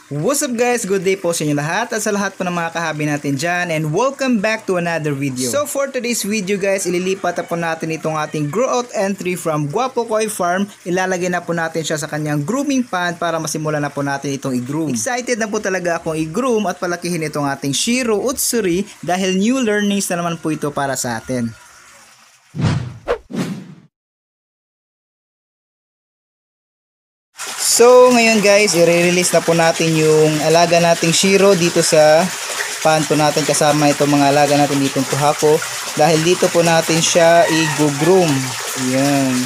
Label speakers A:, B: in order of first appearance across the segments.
A: What's up guys? Good day po sa inyo lahat at sa lahat po ng mga kahabi natin dyan, and welcome back to another video. So for today's video guys, ililipat na po natin itong ating grow out entry from Guapo Koi Farm. Ilalagay na po natin siya sa kanyang grooming pan para masimulan na po natin itong i-groom. Excited na po talaga akong i-groom at palakihin itong ating Shih Tzu Utsuri dahil new learnings na naman po ito para sa atin. So ngayon guys, i-release na po natin yung alaga nating Shih Tzu dito sa pan po natin, kasama itong mga alaga natin ditong Puhako, dahil dito po natin siya i-groom. Ayan.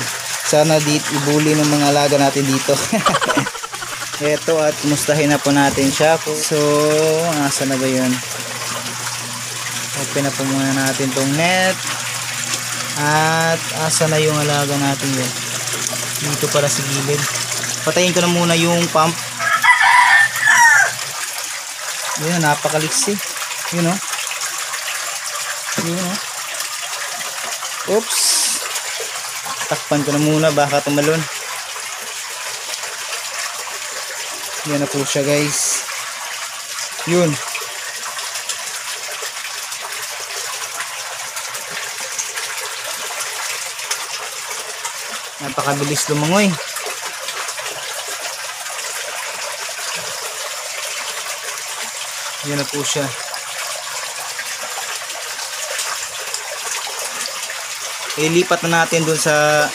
A: Sana ibuli ng mga alaga natin dito. Eto, at mustahin na po natin siya. So, nasa na ba yun? Open na po muna natin tong net. At asa na yung alaga natin yun? Dito para sa gilid. Patayin ko na muna yung pump. Yun, napakaliksi. Yun o. Yun o. Oops. Takpan ko na muna, baka tumalon. Yan na po siya guys. Yun. Napakabilis lumangoy. Yan na po siya. Ilipat na natin dun sa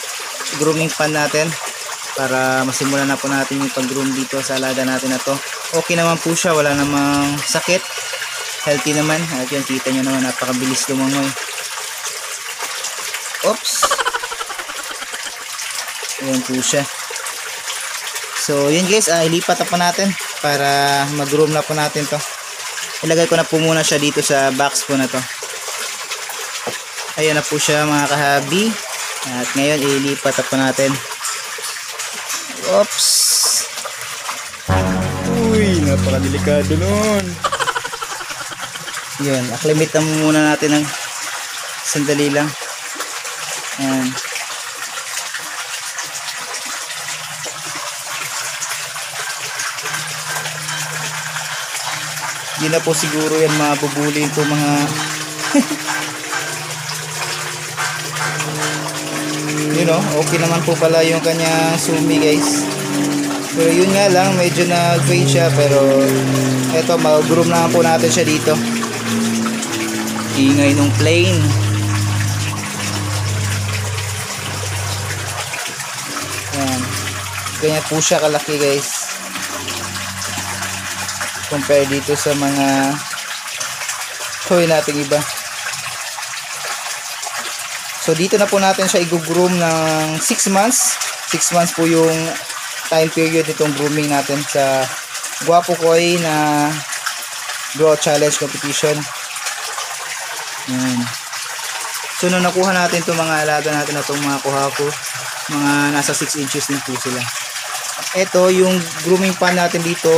A: grooming pan natin para masimulan na po natin yung pag-groom dito sa alaga natin na to. Okay naman po siya, wala namang sakit. Healthy naman. At yan, kita nyo naman, napakabilis lumangoy. Oops. Ayan po siya. So yun guys, ilipat na po natin para mag-groom na po natin to. Ilagay ko na po muna siya dito sa box po na to. Ayan na po siya mga kahabi. At ngayon ilipat na po natin. Oops. Uy, napakadelikado nun. Yan, acclimate na muna natin ng sandali lang. Ayan. Hindi na po siguro yan mabubulin po mga you know, okay naman po pala yung kanyang sumi guys. Pero yun nga lang, medyo nag-fade siya, pero eto, mag-groom na po natin siya dito. Ingay nung plane. Yan. Ganyan po siya kalaki guys, compare dito sa mga toy nating iba. So dito na po natin siya i-groom ng 6 months. 6 months po yung time period nitong grooming natin sa Guapo Koi na Grow Challenge Competition. So nung nakuha natin itong mga alaga natin na itong mga Puhako, mga nasa 6 inches din po sila. Ito yung grooming pan natin dito.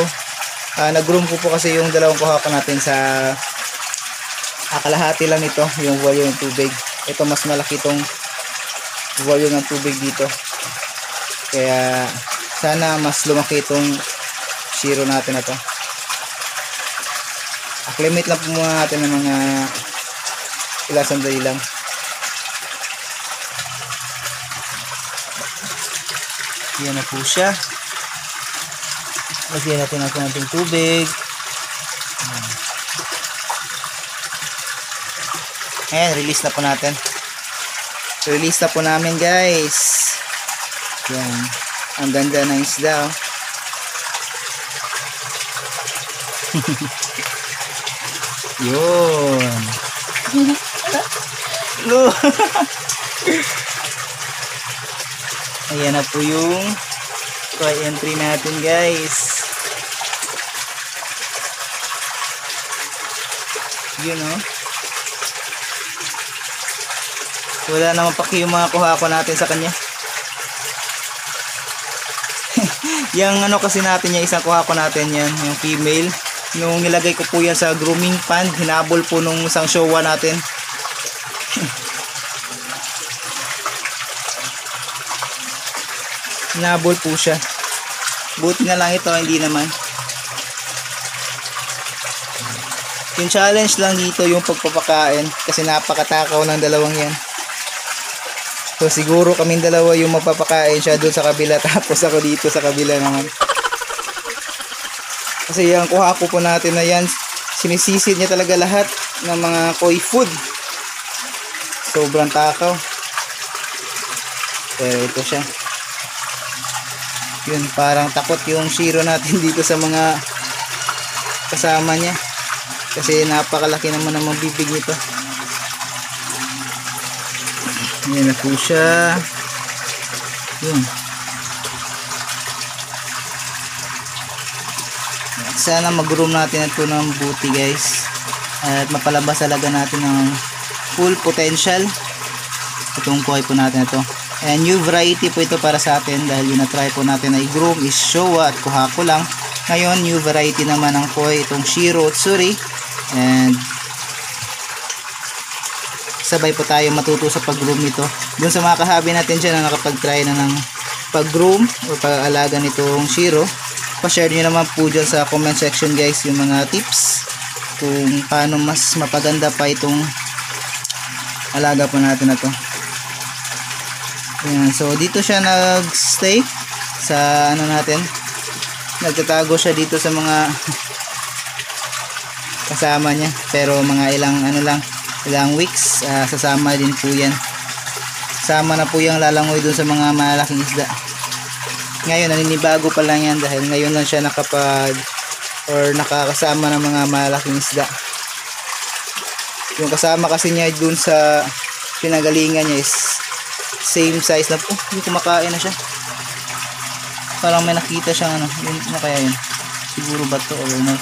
A: Nag-groom ko po kasi yung dalawang Puhako natin sa kalahati lang nito yung volume ng tubig. Ito mas malaki itong volume ng tubig dito, kaya sana mas lumaki itong Shih Tzu natin na to. Acclimate lang po muna natin ng mga ilang sandali lang. Yan na po siya. Lagyan natin ang konting tubig. Ayan, release na po natin. Release na po namin guys. Yan. Ang ganda ng isda. Yun. Ayan na po yung koi entry natin guys. Yun o. Wala naman paki yung mga Puhako natin sa kanya. Yung ano kasi natin, yung isang Puhako natin yan, yung female, nung nilagay ko po yan sa grooming pan, hinabol po nung isang showa natin. Hinabol po siya. Buti na lang ito, hindi naman. Yung challenge lang dito yung pagpapakain kasi napakatakaw ng dalawang yan. So siguro kaming dalawa yung magpapakain, siya doon sa kabila tapos ako dito sa kabila naman. Kasi yung kuha po natin na yan, sinisisid niya talaga lahat ng mga koi food. Sobrang takaw. Pero ito siya. Yun, parang takot yung Shiro natin dito sa mga kasama niya. Kasi napakalaki naman ang bibig nito. Yan na po siya. Yun. Sana mag-groom natin ito ng buti guys. At mapalabas talaga natin ng full potential. Itong koi po natin ito. And new variety po ito para sa atin dahil yung na-try po natin na i-groom is Showa at Kuhako lang. Ngayon, new variety naman ng koi, itong Shiro Utsuri. And sabay po tayo matuto sa pag-groom nito. Doon sa mga kahabi natin dyan na nakapag-try na ng pag-groom o pag-alaga nitong Shiro, pa-share nyo naman po dyan sa comment section guys yung mga tips kung paano mas mapaganda pa itong alaga po natin na to. Ayan, so dito siya nag-stay sa ano natin. Nagtatago siya dito sa mga kasama niya, pero mga ilang weeks sasama din po yan. Sama na po yung lalangoy dun sa mga malaking isda. Ngayon naninibago pa lang yan dahil ngayon lang siya nakakasama ng mga malaking isda. Yung kasama kasi niya dun sa pinagalingan niya is same size na po. Yung kumakain na siya. Parang may nakita siyang ano kaya yun, siguro ba to or no.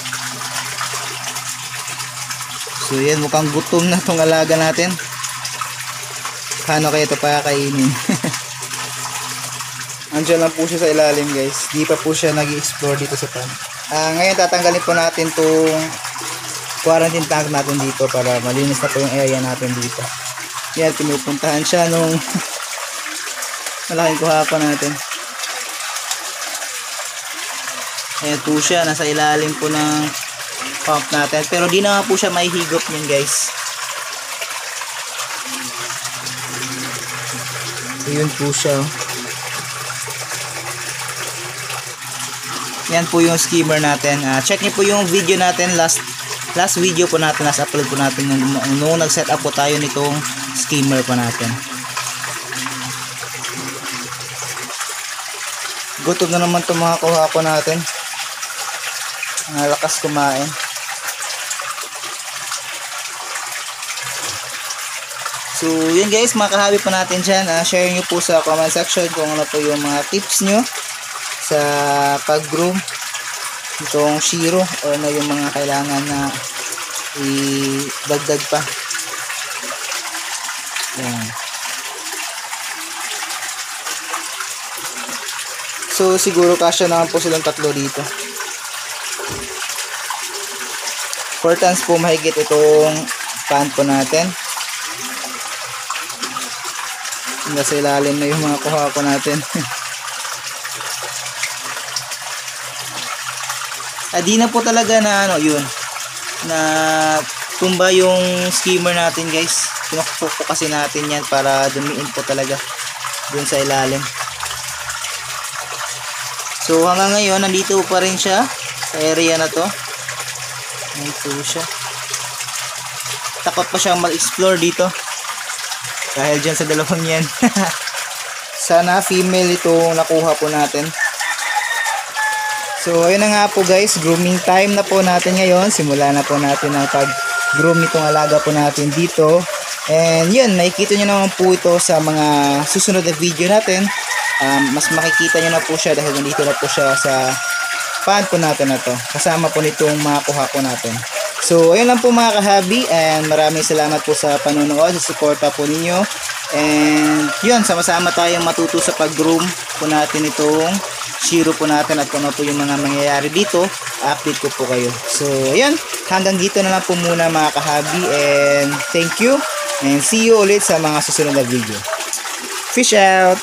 A: So yan, mukhang gutom na tong alaga natin. Paano kaya ito pakakainin? Andiyan lang po siya sa ilalim guys. Di pa po siya nag-explore dito sa pan. Ngayon tatanggalin po natin tong quarantine tank natin dito para malinis na po yung area natin dito. Yan, pinupuntahan siya nung malaking kuhapa natin. Ayan po siya, nasa ilalim po ng pump natin, pero di na po siya may higop niyan guys. Ayun po siya. Yan po yung skimmer natin. Check niyo po yung video natin, last video po natin, last upload po natin nung nag-set up po tayo nitong skimmer po natin. Gutom na naman itong mga kuha-ko natin. Lakas kumain. So yun guys, mga kahabi po natin dyan. Share nyo po sa comment section kung ano po yung mga tips nyo sa pag-groom itong Shiro, o ano yung mga kailangan na idagdag pa. Yan. So siguro kasya naman po silang tatlo dito. 4 tons po mahigit itong pan po natin. Nasa ilalim na yung mga kuha ko natin. Di na po talaga na ano yun, na tumba yung skimmer natin guys. Pinukpok po kasi natin yan para dumiin po talaga dun sa ilalim. So hanggang ngayon nandito pa rin siya sa area na to. Ayan po siya. Takot pa siyang mag-explore dito dahil dyan sa dalawang yan. Sana female itong nakuha po natin. So ayun na nga po guys, grooming time na po natin ngayon. Simula na po natin ang pag-groom nitong alaga po natin dito. And yun, makikita nyo naman po ito sa mga susunod na video natin. Mas makikita nyo na po siya dahil nandito na po siya sa pan po natin na to, kasama po nitong mga kuha po natin. So ayun lang po mga kahabi, and maraming salamat po sa panonood, sa suporta po ninyo. And yun, sama-sama tayong matuto sa pag-groom po natin itong Shiro po natin, at kung ano po yung mga mangyayari dito, update ko po kayo. So ayun, hanggang dito na lang po muna mga kahabi, and thank you, and see you ulit sa mga susunod na video. Fish out!